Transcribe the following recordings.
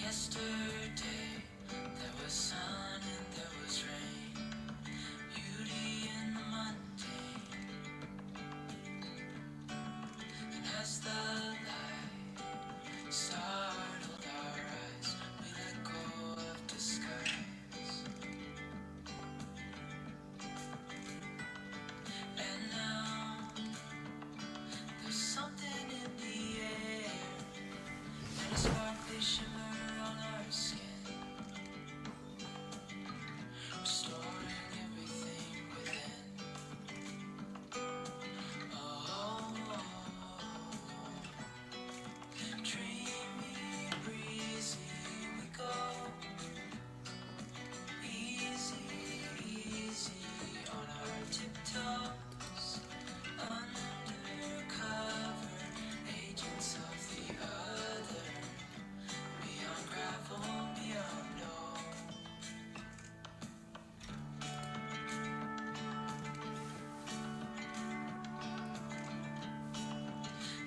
Yesterday there was sun and there was rain, beauty in the mundane. And as the light startled our eyes, we let go of disguise. And now there's something in the air, and a sparkly shimmer on our skin, restoring everything within. Oh, dreamy, breezy, we go. Easy, easy on our tiptoes. Undercover agents of the other. Beyond gravel, beyond know.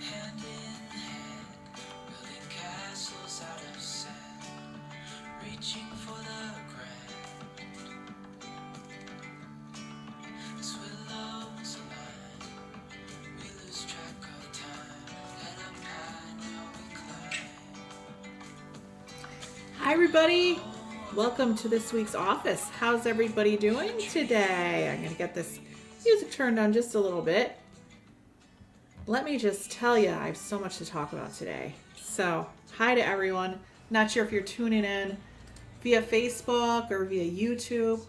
Hand in hand, building castles out of sand, reaching for the grand. As willows align, we lose track of time. Head up high, now we climb. Hi, everybody. Welcome to this week's office. How's everybody doing today? I'm going to get this music turned on just a little bit. Let me just tell you, I have so much to talk about today. So, hi to everyone. Not sure if you're tuning in via Facebook or via YouTube.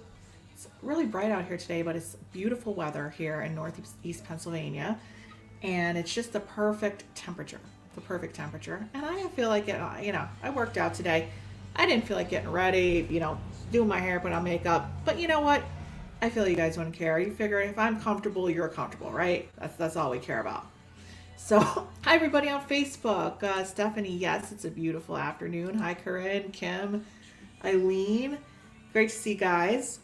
It's really bright out here today, but it's beautiful weather here in northeast Pennsylvania. And it's just the perfect temperature. And I didn't feel like it, I worked out today. I didn't feel like getting ready, doing my hair, putting on makeup. But you know what? I feel you guys wouldn't care. You figure if I'm comfortable, you're comfortable, right? That's all we care about. So, hi everybody on Facebook. Stephanie, yes, it's a beautiful afternoon. Hi Corinne, Kim, Eileen. Great to see you guys.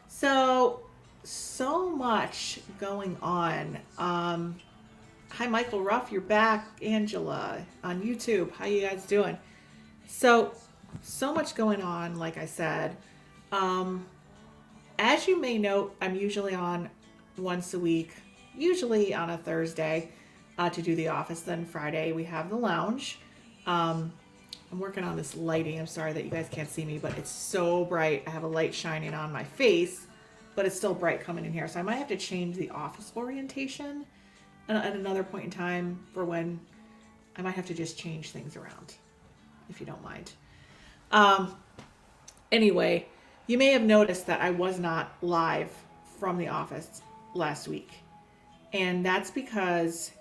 So much going on. Hi Michael Ruff, you're back. Angela on YouTube. How you guys doing? So much going on, like I said. As you may note, I'm usually on once a week, usually on a Thursday, to do the office. Then Friday we have the lounge. I'm working on this lighting. I'm sorry that you guys can't see me, but it's so bright. I have a light shining on my face, but it's still bright coming in here. So I might have to change the office orientation at another point in time for when I might have to just change things around, if you don't mind. Anyway, you may have noticed that I was not live from the office last week. And that's because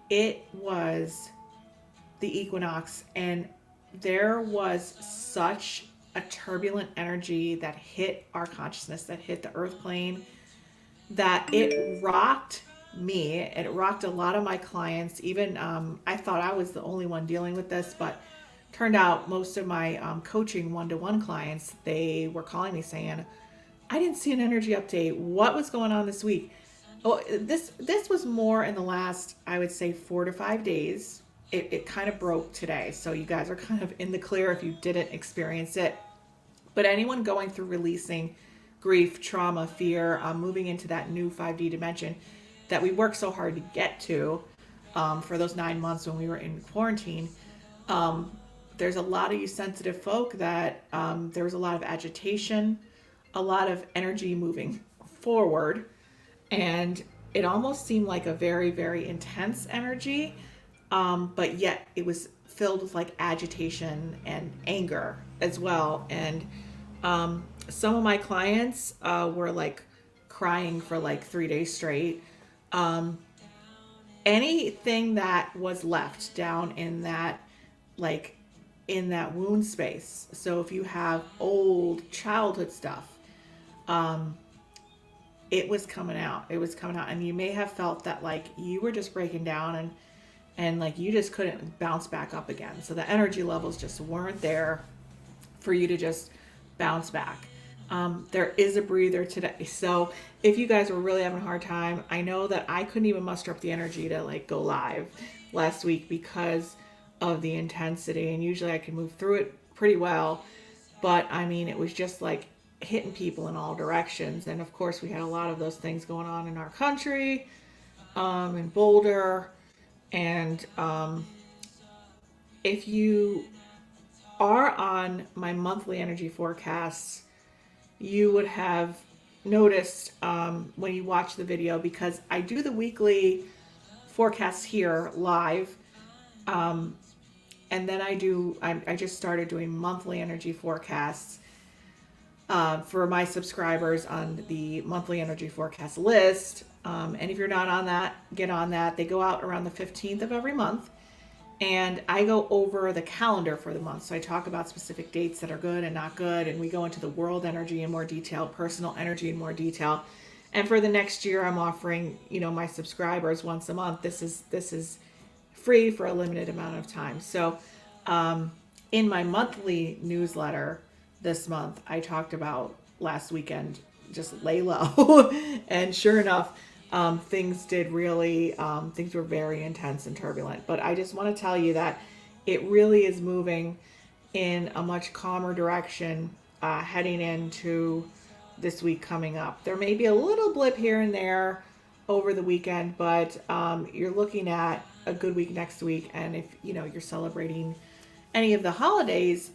it was the equinox and there was such a turbulent energy that hit our consciousness, that hit the earth plane, that it rocked me. It rocked a lot of my clients. Even I thought I was the only one dealing with this, but turned out most of my coaching one-to-one clients, they were calling me saying, I didn't see an energy update. What was going on this week? Oh, this was more in the last, I would say, 4 to 5 days. It kind of broke today. So you guys are kind of in the clear if you didn't experience it. But anyone going through releasing grief, trauma, fear, moving into that new 5D dimension that we worked so hard to get to for those 9 months when we were in quarantine, there's a lot of you sensitive folk that there was a lot of agitation, a lot of energy moving forward, and it almost seemed like a very, very intense energy, but yet it was filled with like agitation and anger as well. And some of my clients were like crying for like 3 days straight. Anything that was left down in that, like in that wound space. So if you have old childhood stuff, it was coming out. It was coming out. And you may have felt that like you were just breaking down and like you just couldn't bounce back up again. So the energy levels just weren't there for you to just bounce back. There is a breather today. So if you guys were really having a hard time, I know that I couldn't even muster up the energy to like go live last week because of the intensity. And usually I can move through it pretty well. But I mean, it was just like hitting people in all directions. And of course, we had a lot of those things going on in our country, in Boulder. And if you are on my monthly energy forecasts, you would have noticed when you watch the video, because I do the weekly forecasts here live. And then I just started doing monthly energy forecasts for my subscribers on the monthly energy forecast list. And if you're not on that, get on that. They go out around the 15th of every month. And I go over the calendar for the month. So I talk about specific dates that are good and not good. And we go into the world energy in more detail, personal energy in more detail. And for the next year, I'm offering, my subscribers once a month. This is free for a limited amount of time. So in my monthly newsletter this month, I talked about last weekend, just lay low. And sure enough, things were very intense and turbulent. But I just want to tell you that it really is moving in a much calmer direction heading into this week coming up. There may be a little blip here and there over the weekend, but you're looking at a good week next week. And if you're celebrating any of the holidays,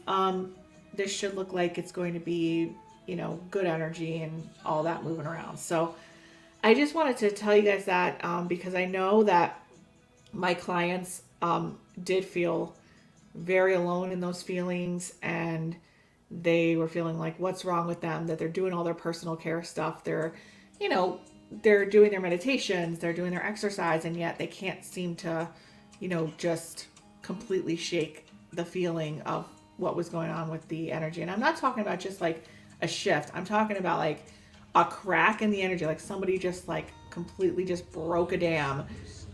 this should look like it's going to be good energy and all that moving around. So I just wanted to tell you guys that because I know that my clients did feel very alone in those feelings, and they were feeling like, what's wrong with them, that they're doing all their personal care stuff. They're doing their meditations, they're doing their exercise, and yet they can't seem to, just completely shake the feeling of what was going on with the energy. And I'm not talking about just like a shift. I'm talking about like a crack in the energy, like somebody just like completely just broke a dam,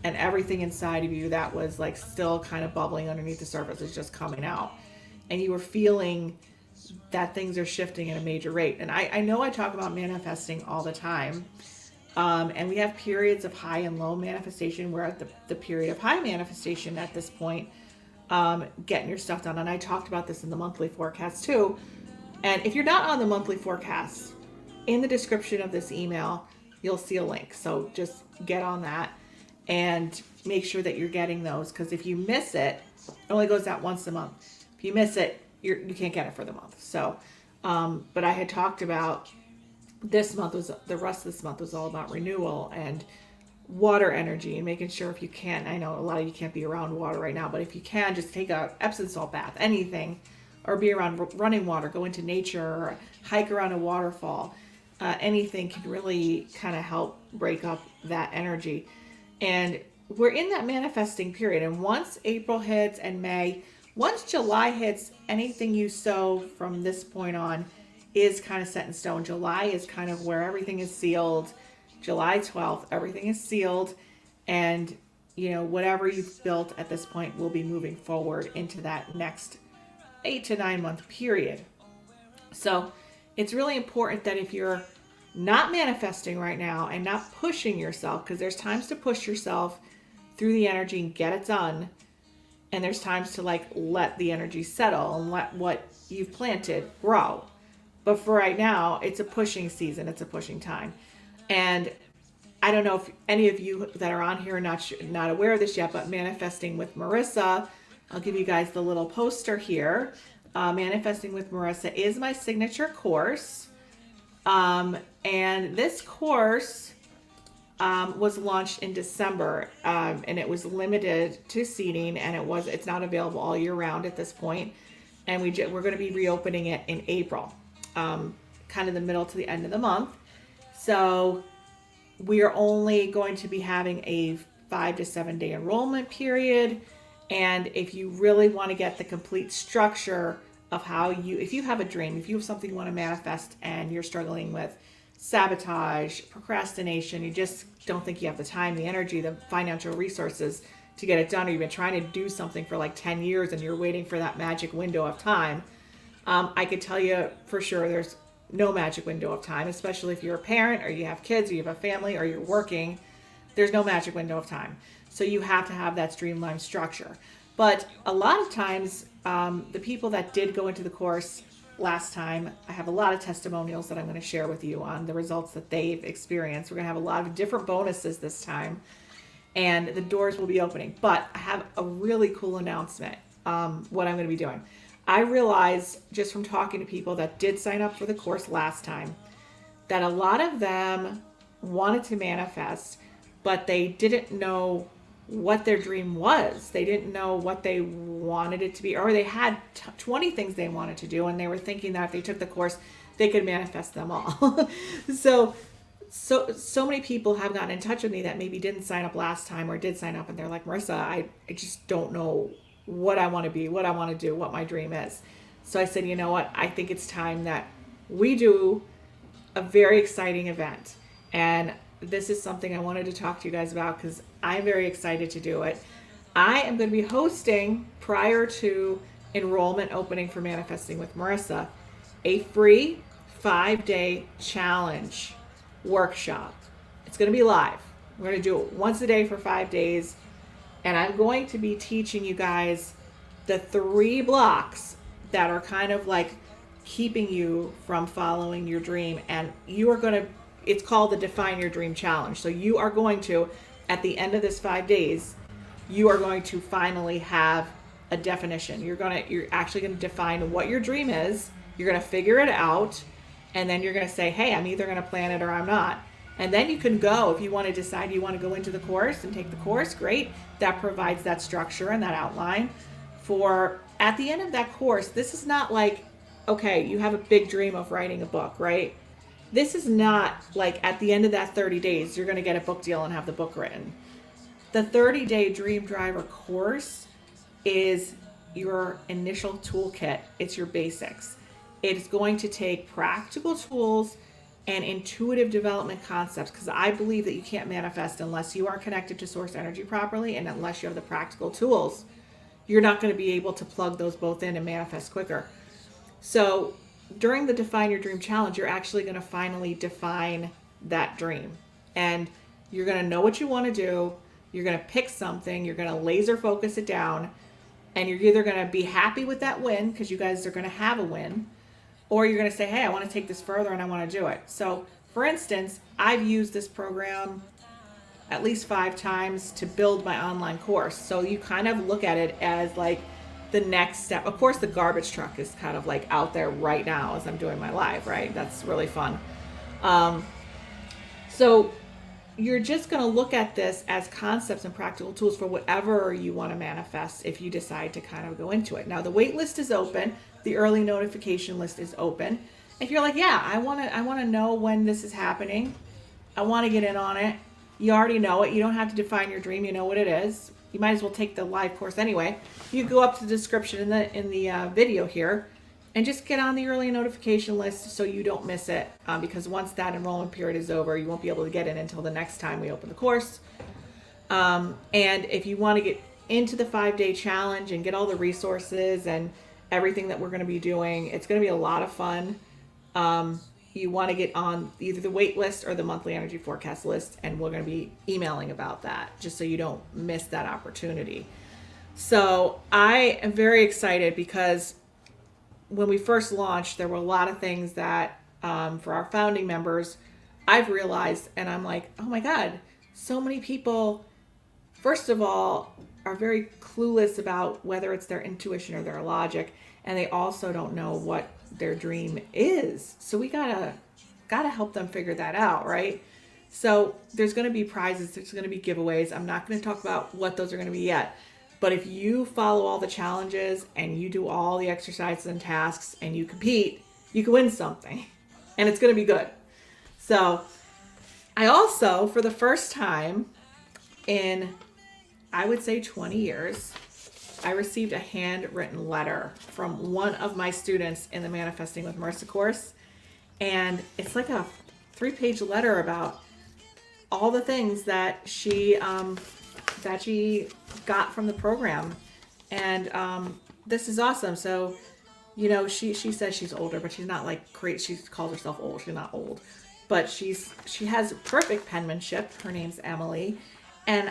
and everything inside of you that was like still kind of bubbling underneath the surface is just coming out. And you were feeling that things are shifting at a major rate. And I know I talk about manifesting all the time. And we have periods of high and low manifestation. We're at the period of high manifestation at this point, getting your stuff done. And I talked about this in the monthly forecast too. And if you're not on the monthly forecast, in the description of this email, you'll see a link. So just get on that and make sure that you're getting those. Because if you miss it, it only goes out once a month. If you miss it, you can't get it for the month. So, but I had talked about the rest of this month was all about renewal and water energy and making sure, if you can, I know a lot of you can't be around water right now, but if you can, just take a Epsom salt bath, anything, or be around running water, go into nature, or hike around a waterfall. Anything can really kind of help break up that energy. And we're in that manifesting period. And once April hits and May, once July hits, anything you sow from this point on is kind of set in stone. July is kind of where everything is sealed. July 12th, everything is sealed. And, whatever you've built at this point will be moving forward into that next 8 to 9 month period. So it's really important that if you're not manifesting right now and not pushing yourself, because there's times to push yourself through the energy and get it done. And there's times to let the energy settle and let what you've planted grow. But for right now, it's a pushing season. It's a pushing time. And I don't know if any of you that are on here are not aware of this yet, but Manifesting with Marisa, I'll give you guys the little poster here. Manifesting with Marisa is my signature course. And this course was launched in December, and it was limited to seating, and it's not available all year round at this point. And we're going to be reopening it in April, kind of the middle to the end of the month. So we are only going to be having a 5 to 7 day enrollment period. And if you really want to get the complete structure of if you have a dream, if you have something you want to manifest and you're struggling with sabotage, procrastination, you just don't think you have the time, the energy, the financial resources to get it done, or you've been trying to do something for like 10 years and you're waiting for that magic window of time, I could tell you for sure there's no magic window of time, especially if you're a parent or you have kids or you have a family or you're working. There's no magic window of time. So you have to have that streamlined structure. But a lot of times The people that did go into the course last time, I have a lot of testimonials that I'm going to share with you on the results that they've experienced. We're going to have a lot of different bonuses this time, and the doors will be opening. But I have a really cool announcement, what I'm going to be doing. I realized just from talking to people that did sign up for the course last time that a lot of them wanted to manifest, but they didn't know what their dream was. They didn't know what they wanted it to be, or they had 20 things they wanted to do, and they were thinking that if they took the course, they could manifest them all. So many people have gotten in touch with me that maybe didn't sign up last time or did sign up, and they're like, Marissa, I just don't know what I want to be, what I want to do, what my dream is. So I said, you know what? I think it's time that we do a very exciting event. And this is something I wanted to talk to you guys about because I'm very excited to do it. I am going to be hosting, prior to enrollment opening for Manifesting with Marissa, a free 5-day challenge workshop. It's going to be live. We're going to do it once a day for 5 days. And I'm going to be teaching you guys the 3 blocks that are kind of like keeping you from following your dream. And you are going to, it's called the Define Your Dream Challenge. So you are going to, at the end of this 5 days, you are going to finally have a definition. You're actually going to define what your dream is. You're going to figure it out. And then you're going to say, hey, I'm either going to plan it or I'm not. And then you can go, if you want to decide you want to go into the course and take the course, great. That provides that structure and that outline for, at the end of that course, this is not like, okay, you have a big dream of writing a book, right? This is not like at the end of that 30 days, you're going to get a book deal and have the book written. The 30-day Dream Driver course is your initial toolkit. It's your basics. It's going to take practical tools and intuitive development concepts, because I believe that you can't manifest unless you are connected to source energy properly and unless you have the practical tools. You're not going to be able to plug those both in and manifest quicker. So during the Define Your Dream Challenge, you're actually going to finally define that dream. And you're going to know what you want to do. You're going to pick something. You're going to laser focus it down. And you're either going to be happy with that win, because you guys are going to have a win, or you're going to say, hey, I want to take this further and I want to do it. So for instance, I've used this program at least 5 times to build my online course. So you kind of look at it as like the next step. Of course, the garbage truck is kind of like out there right now as I'm doing my live, right? That's really fun. So you're just going to look at this as concepts and practical tools for whatever you want to manifest if you decide to kind of go into it. Now, the wait list is open. The early notification list is open. If you're like, yeah, I want to know when this is happening. I want to get in on it. You already know it. You don't have to define your dream. You know what it is. You might as well take the live course anyway. You go up to the description in the video here and just get on the early notification list so you don't miss it, because once that enrollment period is over, you won't be able to get in until the next time we open the course. And if you want to get into the 5-day challenge and get all the resources and everything that we're going to be doing, it's going to be a lot of fun. You want to get on either the wait list or the monthly energy forecast list, and we're going to be emailing about that just so you don't miss that opportunity. So I am very excited because when we first launched, there were a lot of things that for our founding members, I've realized, and I'm like, oh my God, so many people, first of all, are very clueless about whether it's their intuition or their logic, and they also don't know what their dream is. So we gotta help them figure that out, right? So there's going to be prizes, there's going to be giveaways. I'm not going to talk about what those are going to be yet, but if you follow all the challenges and you do all the exercises and tasks and you compete, you can win something, and it's going to be good. So I also, for the first time in, I would say 20 years, I received a handwritten letter from one of my students in the Manifesting with Marissa course. And it's like a 3-page letter about all the things that she got from the program. And this is awesome. So, you know, she says she's older, but she's not like crazy. She calls herself old. She's not old, but she has perfect penmanship. Her name's Emily. And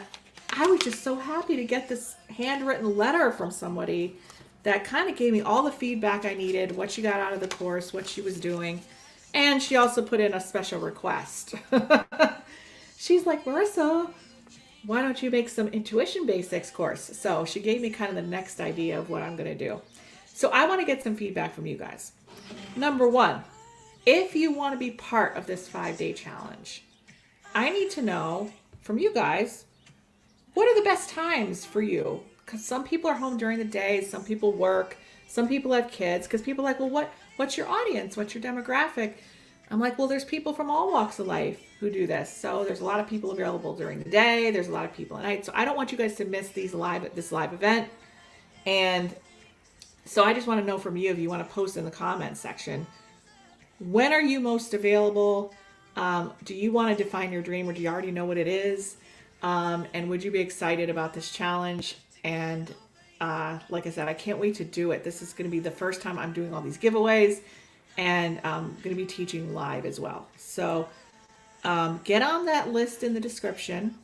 I was just so happy to get this handwritten letter from somebody that kind of gave me all the feedback I needed, what she got out of the course, what she was doing. And she also put in a special request. She's like, Marisa, why don't you make some intuition basics course? So she gave me kind of the next idea of what I'm going to do. So I want to get some feedback from you guys. Number one, if you want to be part of this 5-day challenge, I need to know from you guys, what are the best times for you? Because some people are home during the day, some people work, some people have kids. Because people are like, well, what's your audience? What's your demographic? I'm like, well, there's people from all walks of life who do this. So there's a lot of people available during the day. There's a lot of people at night. So I don't want you guys to miss this live event. And so I just want to know from you, if you want to post in the comments section, when are you most available? Do you want to define your dream, or do you already know what it is? And would you be excited about this challenge? And like I said, I can't wait to do it. This is going to be the first time I'm doing all these giveaways, and I'm going to be teaching live as well. So get on that list in the description,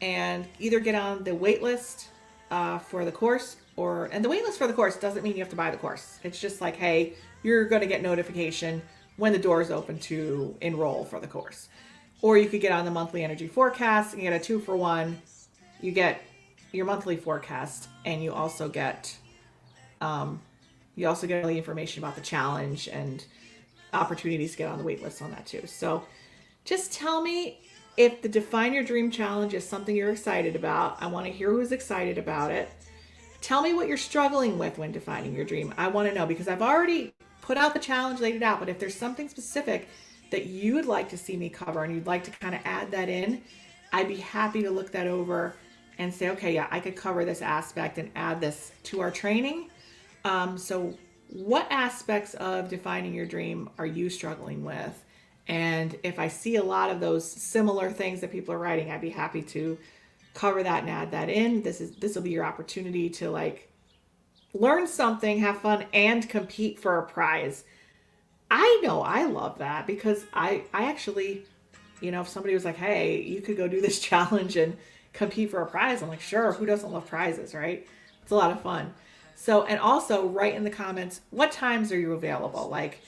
and either get on the wait list for the course, and the wait list for the course doesn't mean you have to buy the course. It's just like, hey, you're going to get notification when the doors open to enroll for the course. Or you could get on the monthly energy forecast and get a 2-for-1. You get your monthly forecast, and you also get all the information about the challenge and opportunities to get on the wait list on that too. So just tell me if the Define Your Dream Challenge is something you're excited about. I want to hear who's excited about it. Tell me what you're struggling with when defining your dream. I want to know, because I've already put out the challenge, laid it out, but if there's something specific that you would like to see me cover and you'd like to kind of add that in, I'd be happy to look that over and say, okay, yeah, I could cover this aspect and add this to our training. So what aspects of defining your dream are you struggling with? And if I see a lot of those similar things that people are writing, I'd be happy to cover that and add that in. This will be your opportunity to like learn something, have fun, and compete for a prize. I know I love that, because I actually, if somebody was like, hey, you could go do this challenge and compete for a prize, I'm like, sure, who doesn't love prizes, right? It's a lot of fun. So, and also write in the comments, what times are you available? Like,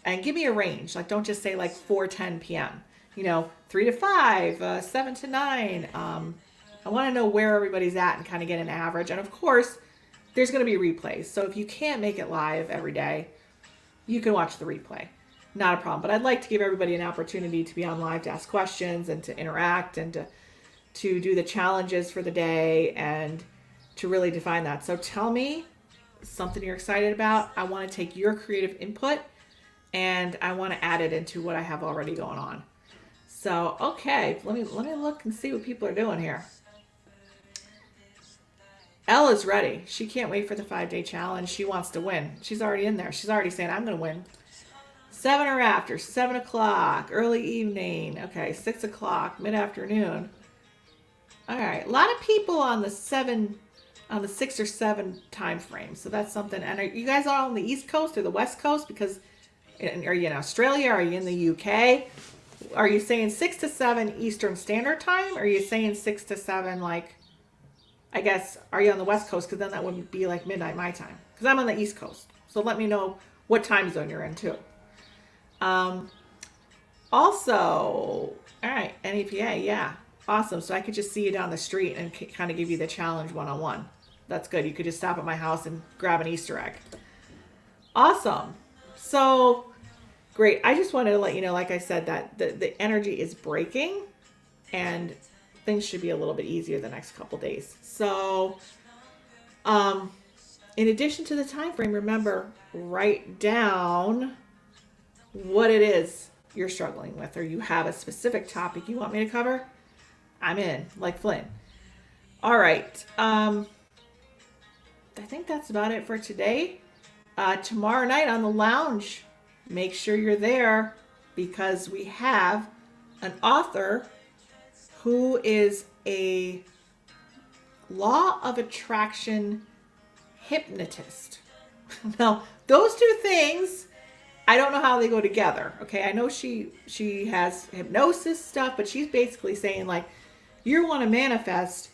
and give me a range. Like, don't just say like 4:10 p.m., 3 to 5, 7 to 9. I want to know where everybody's at and kind of get an average. And of course, there's going to be replays. So if you can't make it live every day, you can watch the replay. Not a problem. But I'd like to give everybody an opportunity to be on live, to ask questions and to interact and to do the challenges for the day and to really define that. So tell me something you're excited about. I want to take your creative input and I want to add it into what I have already going on. So, okay, let me look and see what people are doing here. Elle is ready. She can't wait for the 5-day challenge. She wants to win. She's already in there. She's already saying, I'm going to win. 7 or after, 7 o'clock, early evening. Okay, 6 o'clock, mid-afternoon. All right, a lot of people on the 6 or 7 time frame. So that's something. And are you guys all on the East Coast or the West Coast? Because are you in Australia? Are you in the UK? Are you saying 6 to 7 Eastern Standard Time? Or are you saying 6 to 7, like, I guess, are you on the West Coast? Because then that would be like midnight my time. Because I'm on the East Coast. So let me know what time zone you're in too. Also, all right, NEPA, yeah. Awesome. So I could just see you down the street and kind of give you the challenge one-on-one. That's good. You could just stop at my house and grab an Easter egg. Awesome. So great. I just wanted to let you know, like I said, that the energy is breaking and things should be a little bit easier the next couple days. So, in addition to the time frame, remember, write down what it is you're struggling with, or you have a specific topic you want me to cover. I'm in, like Flynn. All right. I think that's about it for today. Tomorrow night on the lounge, make sure you're there, because we have an author who is a law of attraction hypnotist. Now, those two things, I don't know how they go together. Okay, I know she has hypnosis stuff, but she's basically saying, like, you want to manifest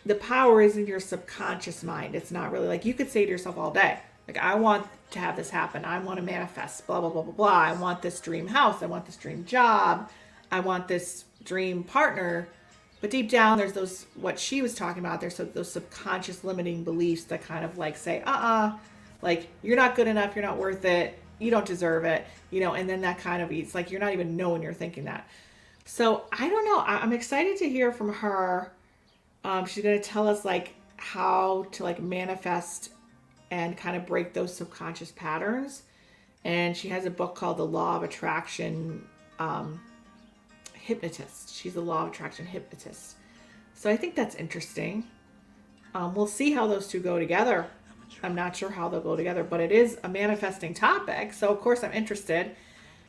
the power is in your subconscious mind. It's not really like you could say to yourself all day, like, I want to have this happen. I want to manifest, blah, blah, blah, blah, blah. I want this dream house. I want this dream job. I want this dream partner. But deep down, there's those, what she was talking about, there's those subconscious limiting beliefs that kind of like say, like, you're not good enough. You're not worth it. You don't deserve it. And then that kind of eats, like, you're not even knowing you're thinking that. So I don't know. I'm excited to hear from her. She's going to tell us like how to like manifest and kind of break those subconscious patterns. And she has a book called The Law of Attraction Hypnotist. She's a Law of Attraction hypnotist. So I think that's interesting. We'll see how those two go together. I'm not sure how they'll go together, but it is a manifesting topic. So of course I'm interested.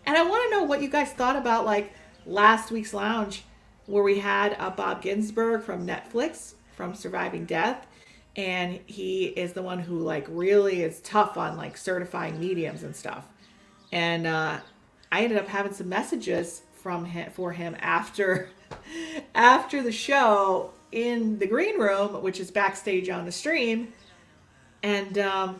And I want to know what you guys thought about like last week's lounge where we had Bob Ginsberg from Netflix from Surviving Death. And he is the one who like really is tough on like certifying mediums and stuff. And I ended up having some messages from him for him after the show in the green room, which is backstage on the stream. And I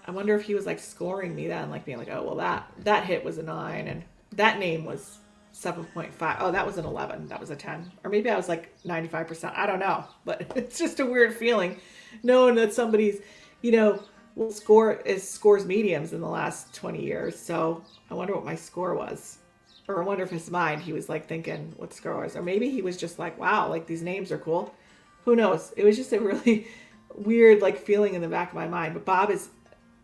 wonder if he was like scoring me then, like being like, oh well, that hit was a 9 and that name was 7.5. Oh, that was an 11. That was a 10. Or maybe I was like 95%. I don't know. But it's just a weird feeling knowing that somebody's, will scores mediums in the last 20 years. So I wonder what my score was. Or I wonder if his mind, he was like thinking what the score was. Or maybe he was just like, wow, like these names are cool. Who knows? It was just a really weird like feeling in the back of my mind. But Bob is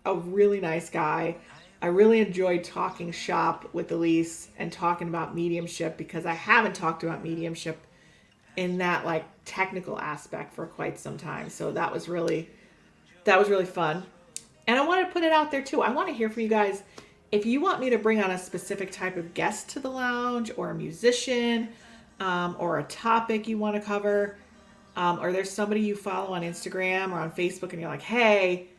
a really nice guy. I really enjoyed talking shop with Elise and talking about mediumship because I haven't talked about mediumship in that like technical aspect for quite some time. So that was really fun. And I want to put it out there too. I want to hear from you guys. If you want me to bring on a specific type of guest to the lounge or a musician or a topic you want to cover, or there's somebody you follow on Instagram or on Facebook and you're like, hey,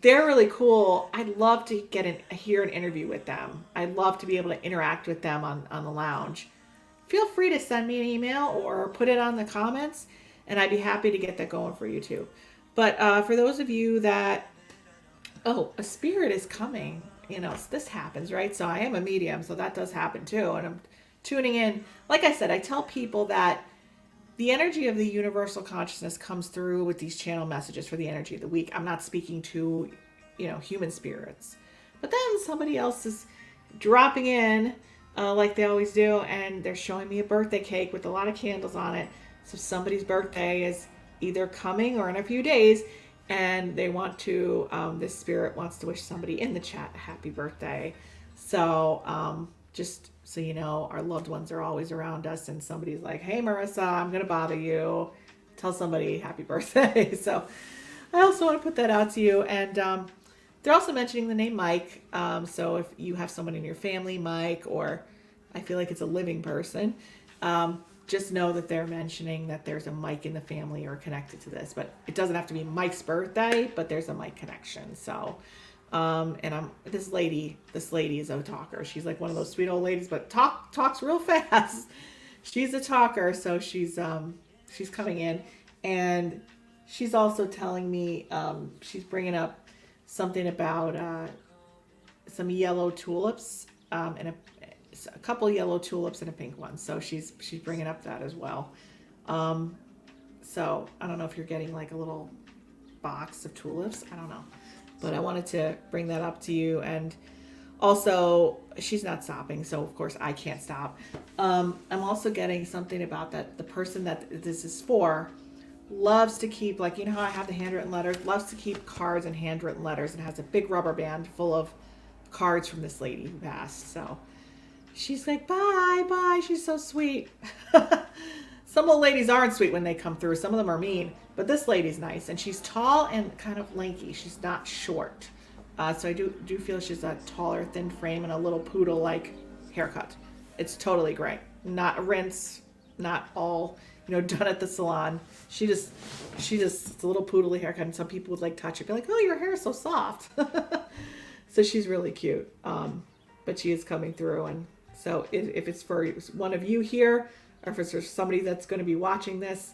they're really cool. I'd love to hear an interview with them. I'd love to be able to interact with them on the lounge. Feel free to send me an email or put it on the comments, and I'd be happy to get that going for you too. But for those of you that, a spirit is coming, this happens, right? So I am a medium, so that does happen too. And I'm tuning in. Like I said, I tell people that the energy of the universal consciousness comes through with these channel messages for the energy of the week. I'm not speaking to, human spirits. But then somebody else is dropping in like they always do, and they're showing me a birthday cake with a lot of candles on it. So somebody's birthday is either coming or in a few days, and they want to, this spirit wants to wish somebody in the chat a happy birthday. So just so you know, our loved ones are always around us, and somebody's like, hey Marisa, I'm going to bother you. Tell somebody happy birthday. So I also want to put that out to you. And they're also mentioning the name Mike. So if you have someone in your family, Mike, or I feel like it's a living person, just know that they're mentioning that there's a Mike in the family or connected to this. But it doesn't have to be Mike's birthday, but there's a Mike connection. So and this lady is a talker. She's like one of those sweet old ladies, but talks real fast. She's a talker, so she's coming in, and she's also telling me she's bringing up something about some yellow tulips and a couple yellow tulips and a pink one. So she's bringing up that as well. So I don't know if you're getting like a little box of tulips. I don't know. But I wanted to bring that up to you. And also, she's not stopping, so of course I can't stop. I'm also getting something about that the person that this is for loves to keep, like, you know how I have the handwritten letters, loves to keep cards and handwritten letters, and has a big rubber band full of cards from this lady who passed. So she's like, bye. She's so sweet. Some old ladies aren't sweet when they come through. Some of them are mean. But this lady's nice. And she's tall and kind of lanky. She's not short. So I do feel she's a taller, thin frame and a little poodle-like haircut. It's totally great. Not a rinse. Not all, done at the salon. She just it's a little poodle haircut. And some people would like touch it. Be like, oh, your hair is so soft. So she's really cute. But she is coming through. And so if it's for one of you here, or if it's for somebody that's going to be watching this,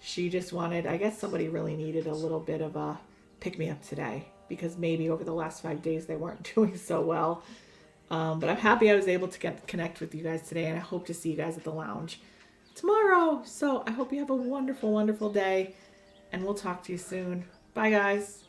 she just wanted, I guess somebody really needed a little bit of a pick me up today because maybe over the last 5 days they weren't doing so well. But I'm happy I was able to connect with you guys today, and I hope to see you guys at the lounge tomorrow. So I hope you have a wonderful, wonderful day, and we'll talk to you soon. Bye, guys.